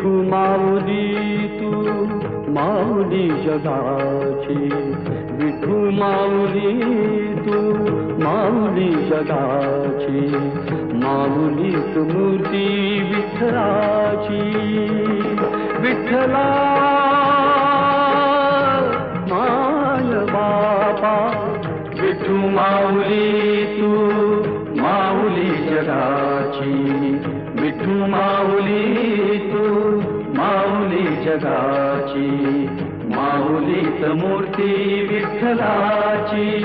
विठू माऊली तू माऊली जगाची, विठू माऊली तू माऊली जगाची, माऊलीत मूर्ती विठ्ठलाची, विठ्ठला माय बापा, विठू माऊली तू माऊली जगाची, विठू माऊली तू माऊली जगाची, माऊलीत मूर्ती विठ्ठलाची.